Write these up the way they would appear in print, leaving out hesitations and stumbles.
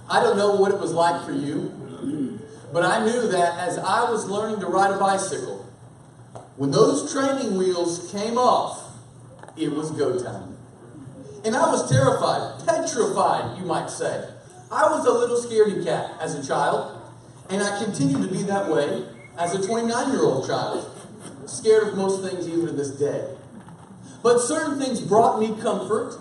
I don't know what it was like for you, but I knew that as I was learning to ride a bicycle, when those training wheels came off, it was go time. And I was terrified, petrified, you might say. I was a little scaredy cat as a child, and I continue to be that way as a 29-year-old child. Scared of most things even to this day. But certain things brought me comfort.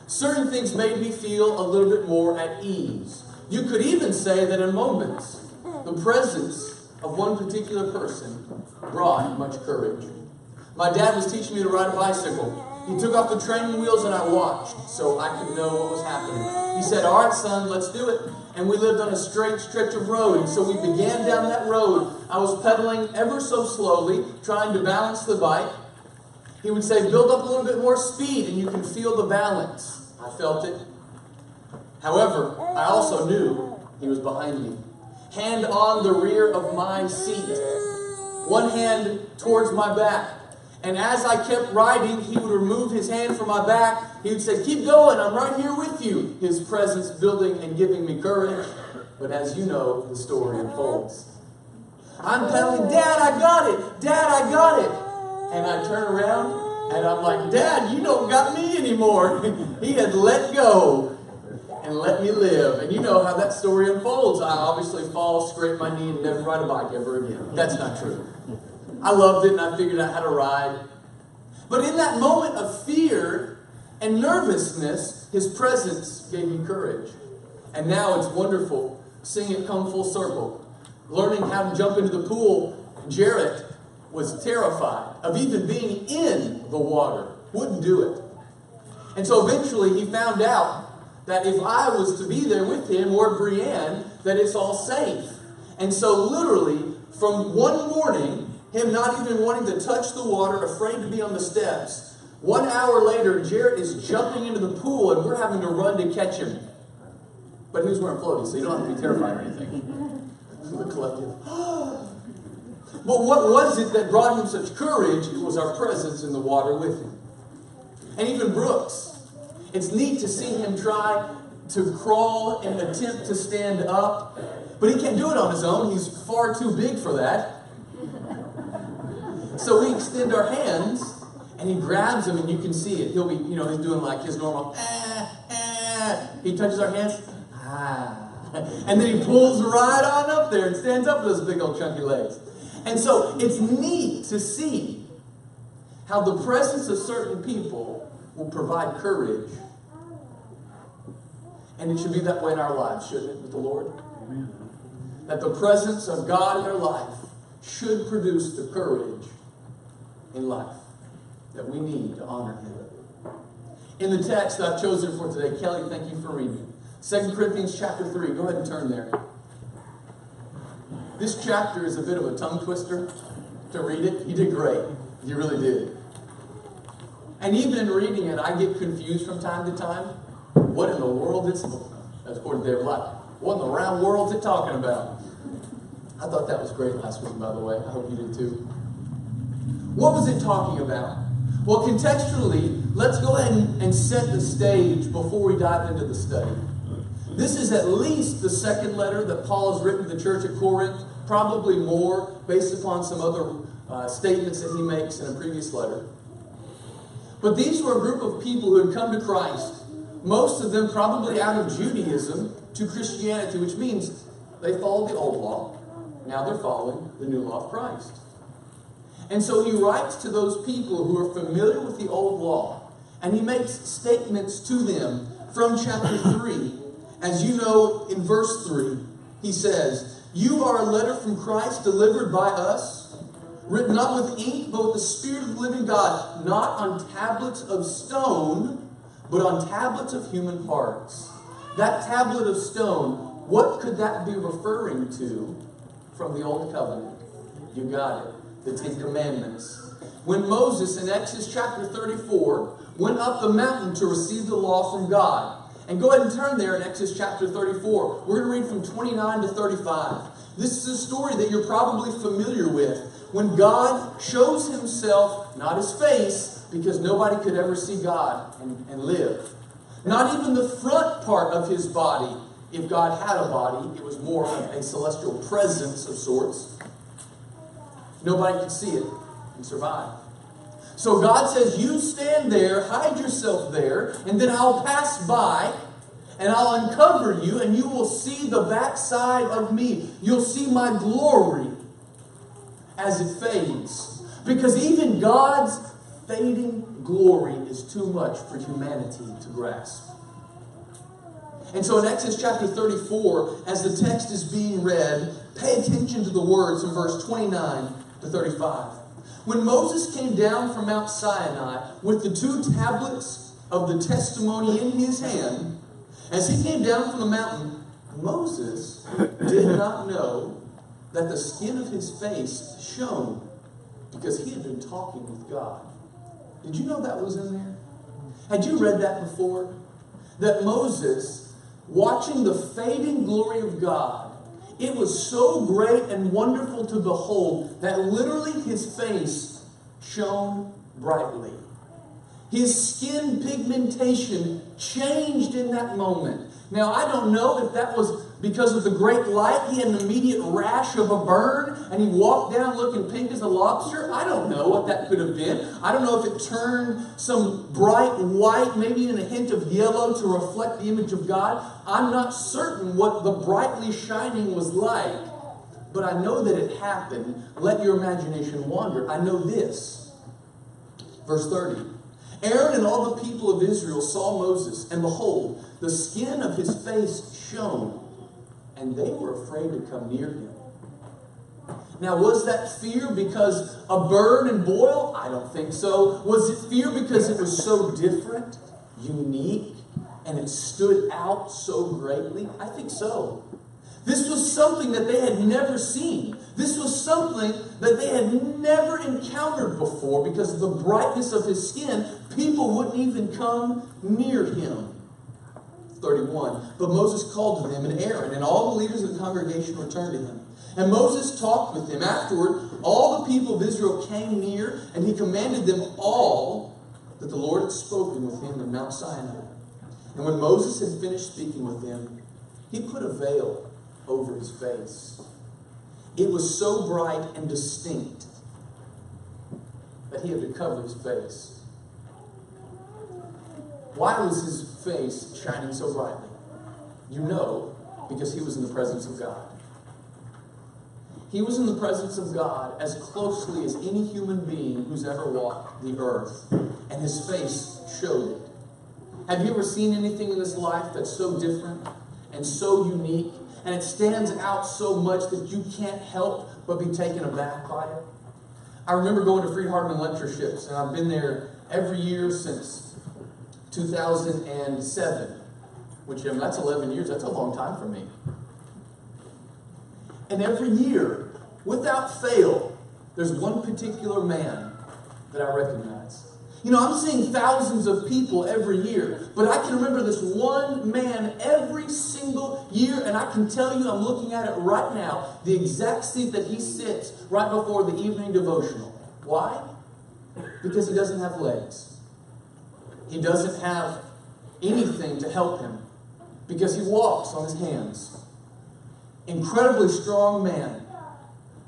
Certain things made me feel a little bit more at ease. You could even say that in moments, the presence of one particular person brought much courage. My dad was teaching me to ride a bicycle. He took off the training wheels and I watched so I could know what was happening. He said, "All right, son, let's do it." And we lived on a straight stretch of road. And so we began down that road. I was pedaling ever so slowly, trying to balance the bike. He would say, "Build up a little bit more speed and you can feel the balance." I felt it. However, I also knew he was behind me. Hand on the rear of my seat. One hand towards my back. And as I kept riding, he would remove his hand from my back. He would say, "Keep going, I'm right here with you." His presence building and giving me courage. But as you know, the story unfolds. I'm pedaling, "Dad, I got it! Dad, I got it!" And I turn around and I'm like, "Dad, you don't got me anymore." He had let go and let me live. And you know how that story unfolds. I obviously fall, scrape my knee, and never ride a bike ever again. That's not true. I loved it and I figured out how to ride. But in that moment of fear and nervousness, his presence gave me courage. And now it's wonderful seeing it come full circle. Learning how to jump into the pool, Jarrett was terrified of even being in the water. Wouldn't do it. And so eventually he found out that if I was to be there with him or Brianne, that it's all safe. And so literally from one morning, him not even wanting to touch the water, afraid to be on the steps. 1 hour later, Jarrett is jumping into the pool and we're having to run to catch him. But he was wearing floaties, so you don't have to be terrified or anything. The collective. But what was it that brought him such courage? It was our presence in the water with him. And even Brooks. It's neat to see him try to crawl and attempt to stand up. But he can't do it on his own. He's far too big for that. So we extend our hands, and he grabs him, and you can see it. He'll be, he's doing like his normal, He touches our hands, and then he pulls right on up there and stands up with those big old chunky legs. And so it's neat to see how the presence of certain people will provide courage. And it should be that way in our lives, shouldn't it, with the Lord? Amen. That the presence of God in our life should produce the courage in life that we need to honor Him. In the text that I've chosen for today, Kelly, thank you for reading. 2 Corinthians chapter 3. Go ahead and turn there. This chapter is a bit of a tongue twister to read it. You did great. You really did. And even in reading it, I get confused from time to time. What in the world is, that's according to David Light, what in the round world is it talking about? I thought that was great last week, by the way. I hope you did too. What was it talking about? Well, contextually, let's go ahead and set the stage before we dive into the study. This is at least the second letter that Paul has written to the church at Corinth, probably more based upon some other statements that he makes in a previous letter. But these were a group of people who had come to Christ, most of them probably out of Judaism to Christianity, which means they followed the old law. Now they're following the new law of Christ. And so he writes to those people who are familiar with the old law, and he makes statements to them from chapter 3. As you know, in verse 3, he says, "You are a letter from Christ delivered by us, written not with ink, but with the Spirit of the living God, not on tablets of stone, but on tablets of human hearts." That tablet of stone, what could that be referring to from the Old Covenant? You got it. The Ten Commandments. When Moses in Exodus chapter 34 went up the mountain to receive the law from God. And go ahead and turn there in Exodus chapter 34. We're going to read from 29 to 35. This is a story that you're probably familiar with. When God shows himself, not his face, because nobody could ever see God and live. Not even the front part of his body if God had a body, it was more of a celestial presence of sorts. Nobody could see it and survive. So God says, you stand there, hide yourself there, and then I'll pass by, and I'll uncover you, and you will see the backside of me. You'll see my glory as it fades. Because even God's fading glory is too much for humanity to grasp. And so in Exodus chapter 34, as the text is being read, pay attention to the words in verse 29 to 35. When Moses came down from Mount Sinai with the 2 tablets of the testimony in his hand, as he came down from the mountain, Moses did not know that the skin of his face shone because he had been talking with God. Did you know that was in there? Had you read that before? That Moses, watching the fading glory of God, it was so great and wonderful to behold that literally his face shone brightly. His skin pigmentation changed in that moment. Now, I don't know if that was because of the great light. He had an immediate rash of a burn, and he walked down looking pink as a lobster. I don't know what that could have been. I don't know if it turned some bright white, maybe even a hint of yellow to reflect the image of God. I'm not certain what the brightly shining was like, but I know that it happened. Let your imagination wander. I know this. Verse 30. Aaron and all the people of Israel saw Moses, and behold, the skin of his face shone, and they were afraid to come near him. Now, was that fear because a burn and boil? I don't think so. Was it fear because it was so different, unique, and it stood out so greatly? I think so. This was something that they had never seen. This was something that they had never encountered before because of the brightness of his skin. People wouldn't even come near him. 31. But Moses called to them, and Aaron and all the leaders of the congregation returned to him. And Moses talked with them. Afterward, all the people of Israel came near, and he commanded them all that the Lord had spoken with him in Mount Sinai. And when Moses had finished speaking with them, he put a veil over his face. It was so bright and distinct that he had to cover his face. Why was his face shining so brightly? You know, because he was in the presence of God. He was in the presence of God as closely as any human being who's ever walked the earth, and his face showed it. Have you ever seen anything in this life that's so different and so unique, and it stands out so much that you can't help but be taken aback by it? I remember going to Freed-Hardeman lectureships, and I've been there every year since 2007, which, that's 11 years. That's a long time for me. And every year, without fail, there's one particular man that I recognize. You know, I'm seeing thousands of people every year, but I can remember this one man every single year, and I can tell you, I'm looking at it right now, the exact seat that he sits right before the evening devotional. Why? Because he doesn't have legs. He doesn't have anything to help him because he walks on his hands. Incredibly strong man,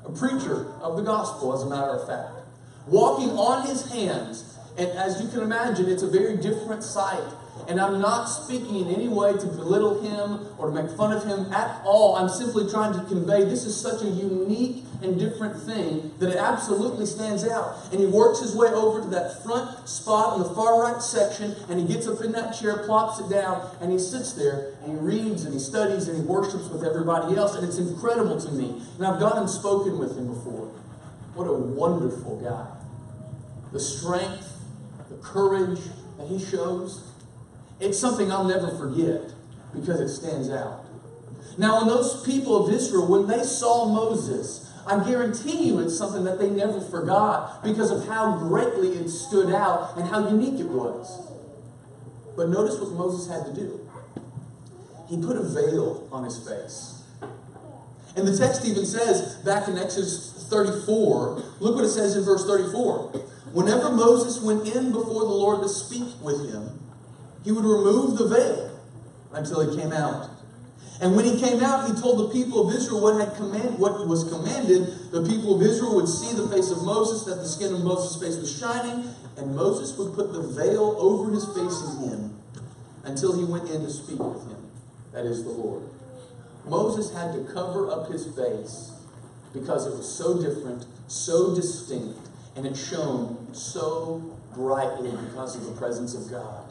a preacher of the gospel, as a matter of fact, walking on his hands. And as you can imagine, it's a very different sight. And I'm not speaking in any way to belittle him or to make fun of him at all. I'm simply trying to convey this is such a unique and different thing that it absolutely stands out. And he works his way over to that front spot in the far right section, and he gets up in that chair, plops it down, and he sits there, and he reads, and he studies, and he worships with everybody else. And it's incredible to me. And I've gone and spoken with him before. What a wonderful guy. The strength, the courage that he shows. It's something I'll never forget because it stands out. Now, when those people of Israel, when they saw Moses, I guarantee you it's something that they never forgot because of how greatly it stood out and how unique it was. But notice what Moses had to do. He put a veil on his face. And the text even says, back in Exodus 34, look what it says in verse 34. Whenever Moses went in before the Lord to speak with him, he would remove the veil until he came out. And when he came out, he told the people of Israel what was commanded. The people of Israel would see the face of Moses, that the skin of Moses' face was shining, and Moses would put the veil over his face again until he went in to speak with him. That is the Lord. Moses had to cover up his face because it was so different, so distinct, and it shone so brightly because of the presence of God.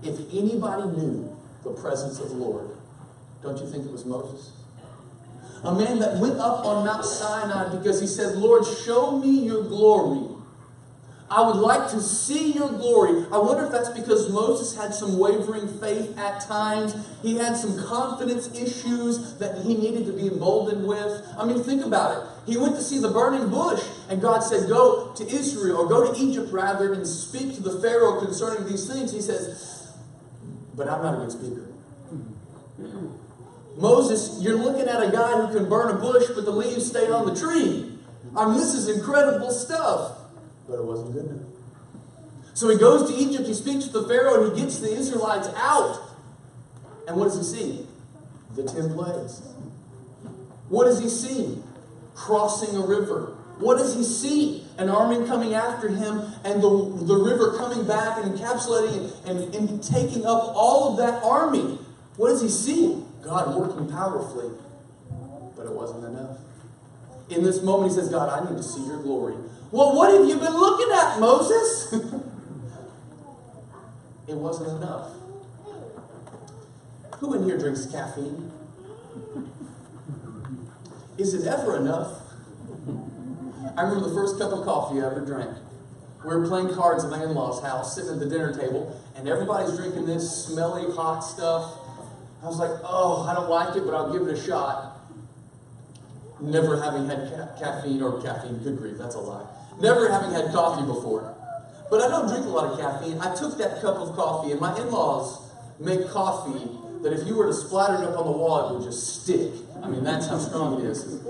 If anybody knew the presence of the Lord, don't you think it was Moses? A man that went up on Mount Sinai because he said, Lord, show me your glory. I would like to see your glory. I wonder if that's because Moses had some wavering faith at times. He had some confidence issues that he needed to be emboldened with. I mean, think about it. He went to see the burning bush, and God said, go to Israel, or go to Egypt rather, and speak to the Pharaoh concerning these things. He says, but I'm not a good speaker. Moses, you're looking at a guy who can burn a bush, but the leaves stay on the tree. I mean, this is incredible stuff. But it wasn't good enough. So he goes to Egypt, he speaks to the Pharaoh, and he gets the Israelites out. And what does he see? The 10 plagues. What does he see? Crossing a river. What does he see? An army coming after him, and the river coming back and encapsulating and taking up all of that army. What does he see? God working powerfully. But it wasn't enough. In this moment, he says, God, I need to see your glory. Well, what have you been looking at, Moses? It wasn't enough. Who in here drinks caffeine? Is it ever enough? I remember the first cup of coffee I ever drank. We were playing cards at my in-laws' house, sitting at the dinner table, and everybody's drinking this smelly, hot stuff. I was like, oh, I don't like it, but I'll give it a shot. Never having had caffeine, good grief, that's a lie. Never having had coffee before. But I don't drink a lot of caffeine. I took that cup of coffee, and my in-laws make coffee that if you were to splatter it up on the wall, it would just stick. I mean, that's how strong it is.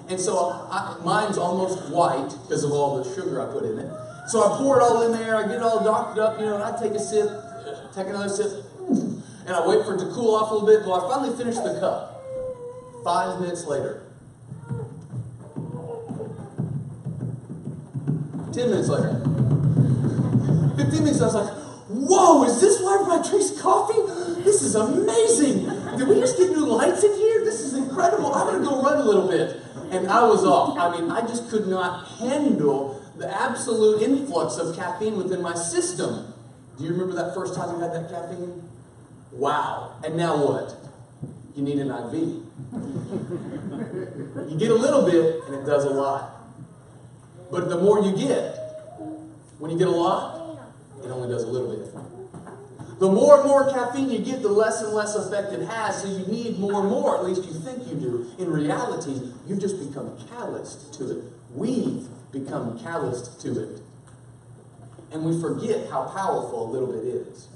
And so mine's almost white because of all the sugar I put in it. So I pour it all in there, I get it all doctored up, and I take a sip, take another sip, and I wait for it to cool off a little bit. Well, I finally finish the cup. 5 minutes later. 10 minutes later. 15 minutes, I was like, whoa, is this why everybody drinks coffee? This is amazing. Did we just get new lights in here? This is incredible. I'm going to go run a little bit. And I was off. I mean, I just could not handle the absolute influx of caffeine within my system. Do you remember that first time you had that caffeine? Wow. And now what? You need an IV. You get a little bit, and it does a lot. But the more you get, when you get a lot, it only does a little bit. The more and more caffeine you get, the less and less effect it has, so you need more and more, at least you think you do. In reality, you've just become calloused to it. We've become calloused to it. And we forget how powerful a little bit is.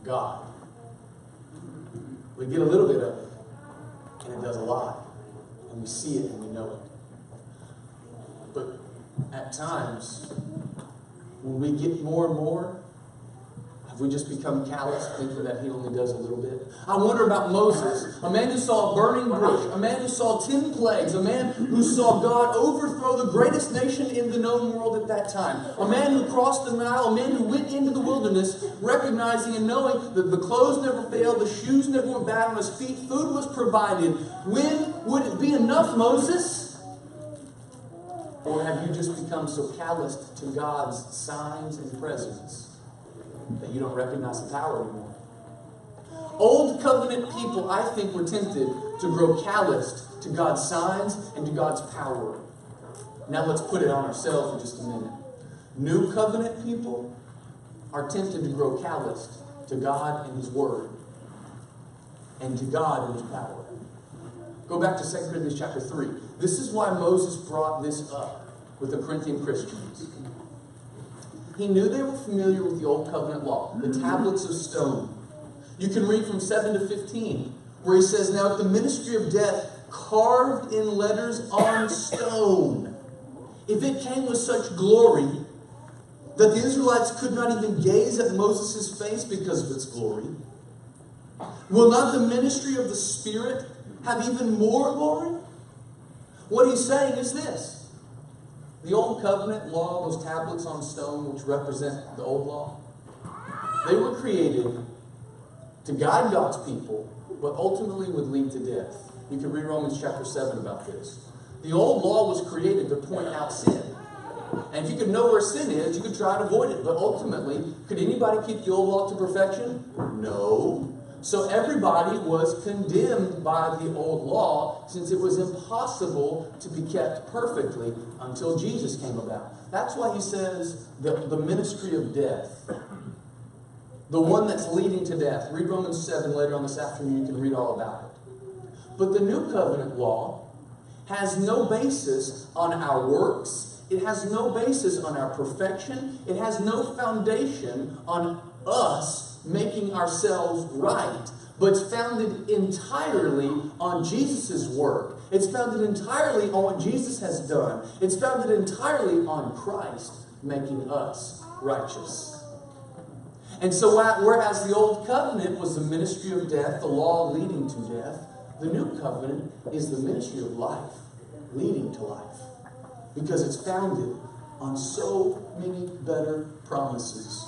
God. We get a little bit of it, and it does a lot. And we see it and we know it. But at times, when we get more and more, have we just become callous, thinking that he only does a little bit? I wonder about Moses, a man who saw a burning bush, a man who saw 10 plagues, a man who saw God overthrow the greatest nation in the known world at that time, a man who crossed the Nile, a man who went into the wilderness, recognizing and knowing that the clothes never failed, the shoes never went bad on his feet, food was provided. When would it be enough, Moses? Or have you just become so calloused to God's signs and presence that you don't recognize the power anymore? Old covenant people, I think, were tempted to grow calloused to God's signs and to God's power. Now let's put it on ourselves for just a minute. New covenant people are tempted to grow calloused to God and His Word and to God and His power. Go back to 2 Corinthians chapter 3. This is why Moses brought this up with the Corinthian Christians. He knew they were familiar with the Old Covenant law, the tablets of stone. You can read from 7 to 15, where he says, now if the ministry of death carved in letters on stone, if it came with such glory, that the Israelites could not even gaze at Moses' face because of its glory? Will not the ministry of the Spirit have even more glory? What he's saying is this. The Old Covenant law, those tablets on stone which represent the Old Law, they were created to guide God's people, but ultimately would lead to death. You can read Romans chapter 7 about this. The Old Law was created to point out sin. And if you could know where sin is, you could try to avoid it. But ultimately, could anybody keep the Old Law to perfection? No. So everybody was condemned by the Old Law, since it was impossible to be kept perfectly until Jesus came about. That's why he says the ministry of death, the one that's leading to death. Read Romans 7 later on this afternoon. You can read all about it. But the New Covenant law has no basis on our works. It has no basis on our perfection. It has no foundation on us making ourselves right. But it's founded entirely on Jesus' work. It's founded entirely on what Jesus has done. It's founded entirely on Christ making us righteous. And so whereas the Old Covenant was the ministry of death, the law leading to death, the New Covenant is the ministry of life, leading to life. Because it's founded on so many better promises.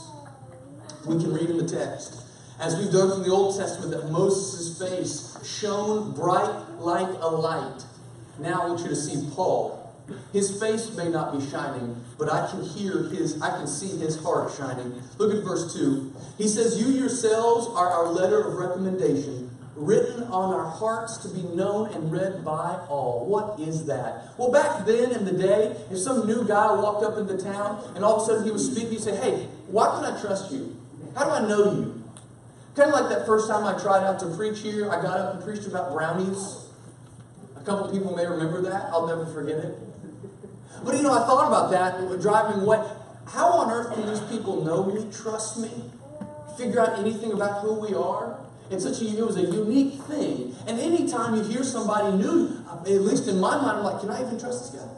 We can read in the text, as we've done from the Old Testament, that Moses' face shone bright like a light. Now I want you to see Paul. His face may not be shining, but I can see his heart shining. Look at verse 2. He says, "You yourselves are our letter of recommendation, written on our hearts to be known and read by all." What is that? Well, back then in the day, if some new guy walked up into town and all of a sudden he was speaking, he'd say, "Hey, why can I trust you? How do I know you?" Kind of like that first time I tried out to preach here. I got up and preached about brownies. A couple people may remember that. I'll never forget it. But I thought about that driving away. How on earth can these people know me, trust me, figure out anything about who we are? It was a unique thing. And anytime you hear somebody new, at least in my mind, I'm like, can I even trust this guy?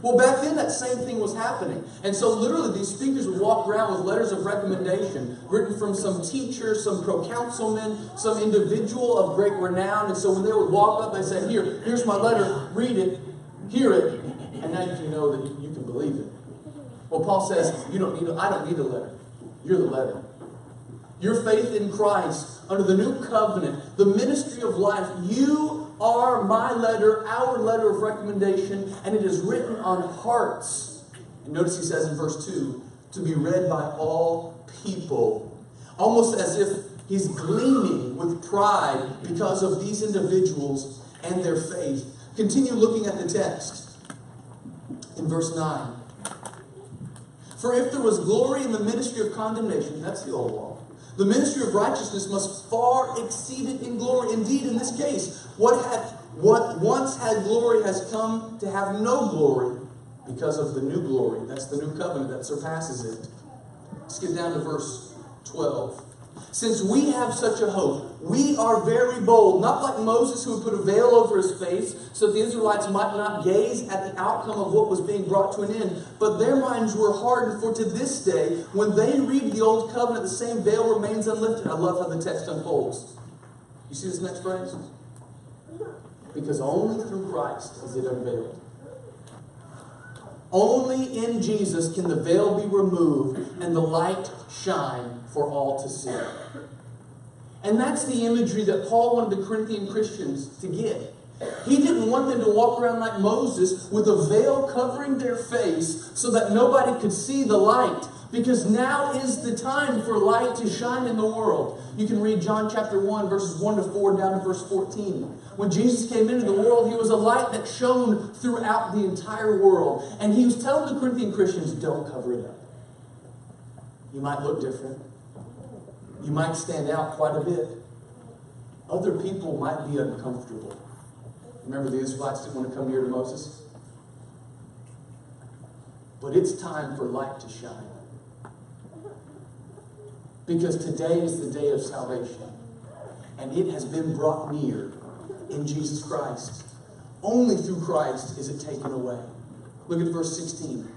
Well, back then that same thing was happening. And so literally these speakers would walk around with letters of recommendation written from some teacher, some proconsulman, some individual of great renown. And so when they would walk up, they'd say, here's my letter, read it, hear it, and now you can know that you can believe it. Well, Paul says, I don't need a letter. You're the letter. Your faith in Christ under the new covenant, the ministry of life, you are my letter, our letter of recommendation, and it is written on hearts. And notice he says in verse 2, to be read by all people. Almost as if he's gleaming with pride because of these individuals and their faith. Continue looking at the text in verse 9. For if there was glory in the ministry of condemnation, that's the old law, the ministry of righteousness must far exceed it in glory. Indeed, in this case, what once had glory has come to have no glory because of the new glory. That's the new covenant that surpasses it. Let's get down to verse 12. Since we have such a hope, we are very bold, not like Moses who would put a veil over his face so that the Israelites might not gaze at the outcome of what was being brought to an end, but their minds were hardened, for to this day, when they read the old covenant, the same veil remains unlifted. I love how the text unfolds. You see this next phrase? Because only through Christ is it unveiled. Only in Jesus can the veil be removed and the light shine for all to see. And that's the imagery that Paul wanted the Corinthian Christians to get. He didn't want them to walk around like Moses with a veil covering their face so that nobody could see the light. Because now is the time for light to shine in the world. You can read John chapter 1, verses 1 to 4 down to verse 14. When Jesus came into the world, he was a light that shone throughout the entire world. And he was telling the Corinthian Christians, don't cover it up. You might look different. You might stand out quite a bit. Other people might be uncomfortable. Remember the Israelites didn't want to come near to Moses? But it's time for light to shine. Because today is the day of salvation. And it has been brought near in Jesus Christ. Only through Christ is it taken away. Look at verse 16.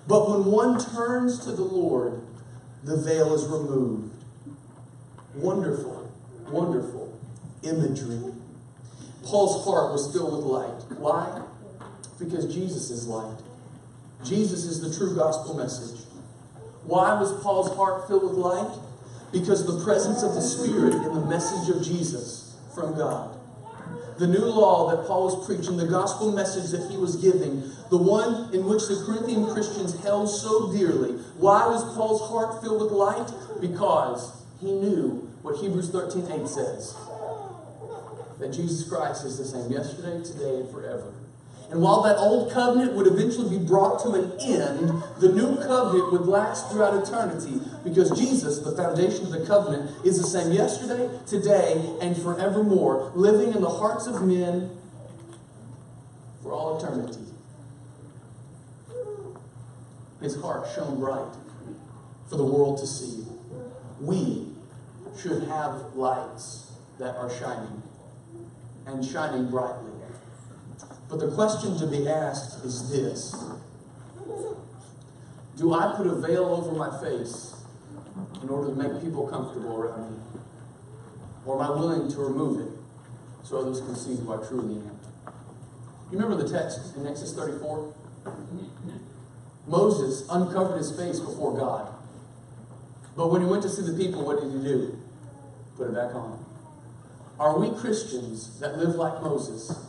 But when one turns to the Lord, the veil is removed. Wonderful, wonderful imagery. Paul's heart was filled with light. Why? Because Jesus is light. Jesus is the true gospel message. Why was Paul's heart filled with light? Because of the presence of the Spirit in the message of Jesus from God. The new law that Paul was preaching, the gospel message that he was giving, the one in which the Corinthian Christians held so dearly. Why was Paul's heart filled with light? Because he knew what Hebrews 13:8 says. That Jesus Christ is the same yesterday, today, and forever. And while that old covenant would eventually be brought to an end, the new covenant would last throughout eternity, because Jesus, the foundation of the covenant, is the same yesterday, today, and forevermore, living in the hearts of men for all eternity. His heart shone bright for the world to see. We should have lights that are shining, and shining brightly. But the question to be asked is this: do I put a veil over my face in order to make people comfortable around me? Or am I willing to remove it so others can see who I truly am? You remember the text in Exodus 34? Moses uncovered his face before God. But when he went to see the people, what did he do? Put it back on. Are we Christians that live like Moses?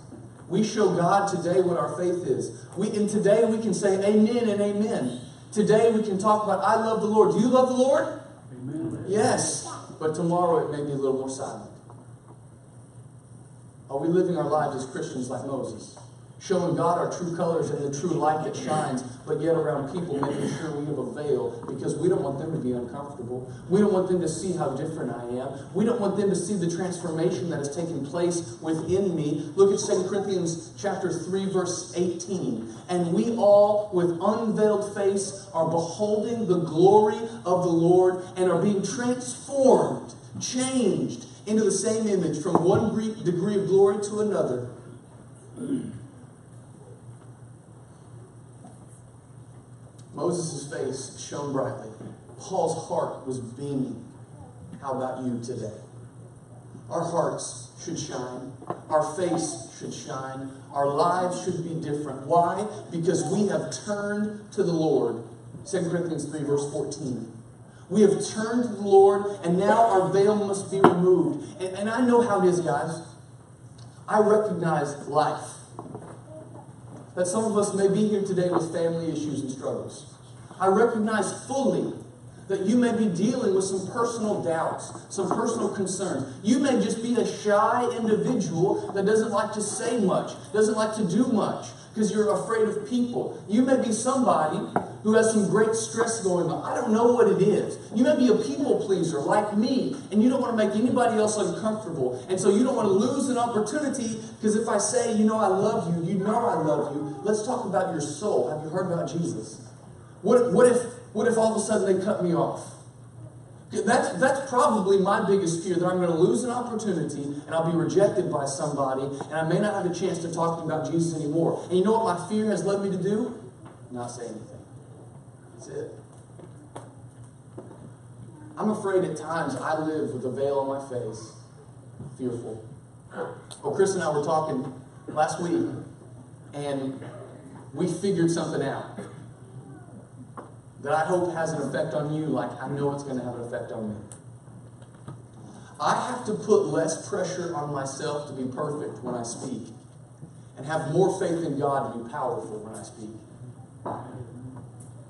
We show God today what our faith is. And today we can say amen and amen. Today we can talk about, I love the Lord. Do you love the Lord? Amen. Yes. But tomorrow it may be a little more silent. Are we living our lives as Christians like Moses? Showing God our true colors and the true light that shines, but yet around people making sure we have a veil, because we don't want them to be uncomfortable. We don't want them to see how different I am. We don't want them to see the transformation that has taken place within me. Look at 2 Corinthians chapter 3, verse 18. And we all, with unveiled face, are beholding the glory of the Lord and are being transformed, changed into the same image from one degree of glory to another. Moses' face shone brightly. Paul's heart was beaming. How about you today? Our hearts should shine. Our face should shine. Our lives should be different. Why? Because we have turned to the Lord. 2 Corinthians 3, verse 14. We have turned to the Lord, and now our veil must be removed. And I know how it is, guys. I recognize life. That some of us may be here today with family issues and struggles. I recognize fully that you may be dealing with some personal doubts, some personal concerns. You may just be a shy individual that doesn't like to say much, doesn't like to do much, because you're afraid of people. You may be somebody who has some great stress going on. I don't know what it is. You may be a people pleaser like me, and you don't want to make anybody else uncomfortable. And so you don't want to lose an opportunity, because if I say, I love you, you know I love you. Let's talk about your soul. Have you heard about Jesus? What if all of a sudden they cut me off? That's probably my biggest fear, that I'm going to lose an opportunity and I'll be rejected by somebody, and I may not have a chance to talk about Jesus anymore. And you know what my fear has led me to do? Not say anything. That's it. I'm afraid at times I live with a veil on my face, fearful. Well, Chris and I were talking last week, and we figured something out that I hope has an effect on you, like I know it's going to have an effect on me. I have to put less pressure on myself to be perfect when I speak, and have more faith in God to be powerful when I speak.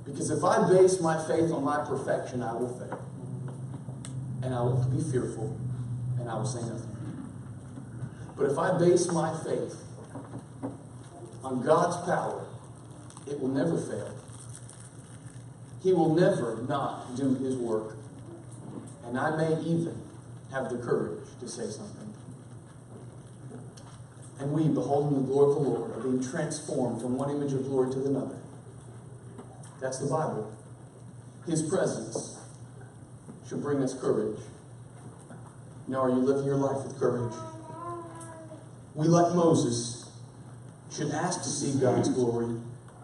Because if I base my faith on my perfection, I will fail. And I will be fearful, and I will say nothing. But if I base my faith on God's power, it will never fail. He will never not do His work. And I may even have the courage to say something. And we, beholding the glory of the Lord, are being transformed from one image of glory to another. That's the Bible. His presence should bring us courage. Now, are you living your life with courage? We, like Moses, should ask to see God's glory.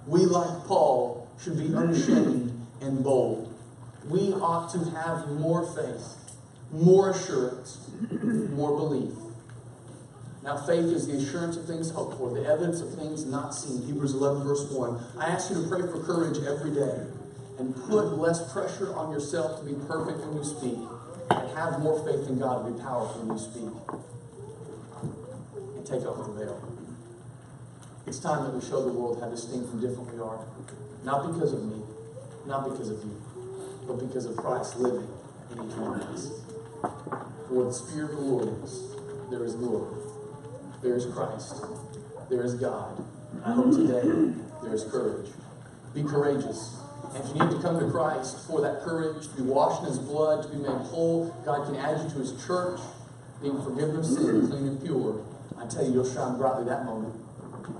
We, like Paul, should be unashamed and bold. We ought to have more faith, more assurance, more belief. Now, faith is the assurance of things hoped for, the evidence of things not seen. Hebrews 11, verse 1. I ask you to pray for courage every day and put less pressure on yourself to be perfect when you speak, and have more faith in God to be powerful when you speak. And take off the veil. It's time that we show the world how distinct and different we are. Not because of me, not because of you, but because of Christ living in each one of us. For where the Spirit of the Lord is, there is glory. There is Christ. There is God. I hope today there is courage. Be courageous. And if you need to come to Christ for that courage, to be washed in His blood, to be made whole, God can add you to His church, being forgiven of sin, clean and pure. I tell you, you'll shine brightly that moment.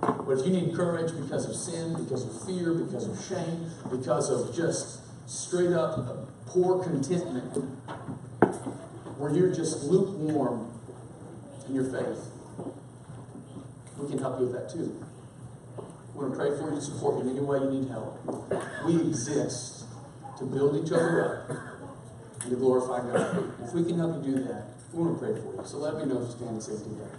But if you need courage because of sin, because of fear, because of shame, because of just straight up poor contentment, where you're just lukewarm in your faith, we can help you with that too. We want to pray for you, to support you in any way you need help. We exist to build each other up and to glorify God. If we can help you do that, we want to pray for you. So let me know if you stand and say together.